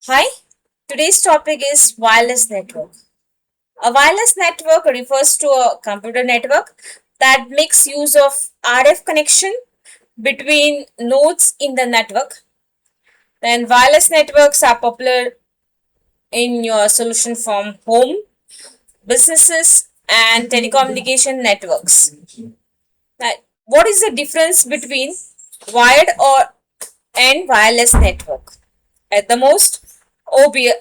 Hi, today's topic is wireless network. A wireless network refers to a computer network that makes use of RF connection between nodes in the network. Then wireless networks are popular in your solution from home, businesses and telecommunication networks. Now, what is the difference between wired or and wireless network? At the most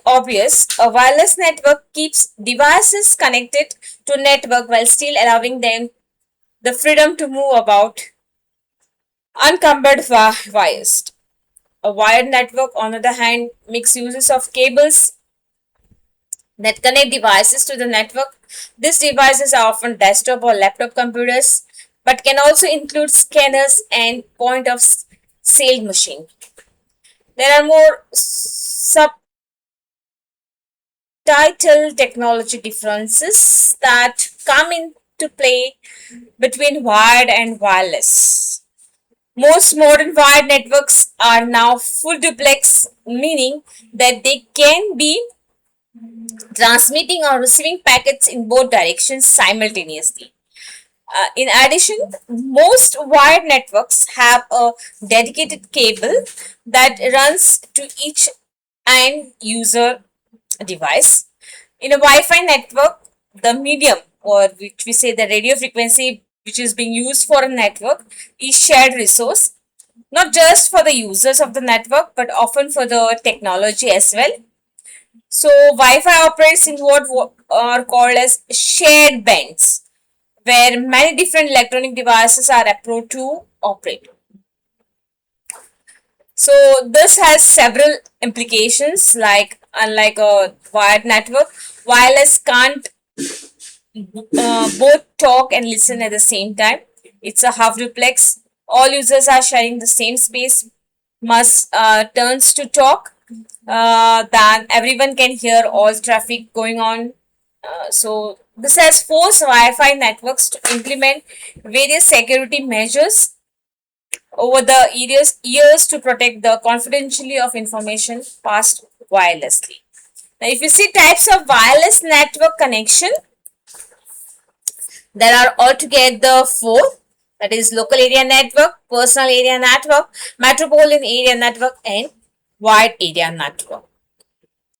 obvious, a wireless network keeps devices connected to network while still allowing them the freedom to move about unencumbered wires. A wired network, on the other hand, makes uses of cables that connect devices to the network. These devices are often desktop or laptop computers, but can also include scanners and point of sale machine. There are more subtitle technology differences that come into play between wired and wireless. Most modern wired networks are now full duplex, meaning that they can be transmitting or receiving packets in both directions simultaneously. In addition, most wired networks have a dedicated cable that runs to each end user device. In a Wi-Fi network, the medium, or which we say the radio frequency which is being used for a network, is shared resource, not just for the users of the network but often for the technology as well. So Wi-Fi operates in what are called as shared bands, where many different electronic devices are approved to operate. So this has several implications. Like unlike a wired network, wireless can't both talk and listen at the same time. It's a half duplex. All users are sharing the same space. Must turns to talk. Then everyone can hear all traffic going on. So this has forced Wi-Fi networks to implement various security measures over the years to protect the confidentiality of information passed wirelessly. Now, if you see types of wireless network connection, there are altogether four. That is local area network, personal area network, metropolitan area network, and wide area network.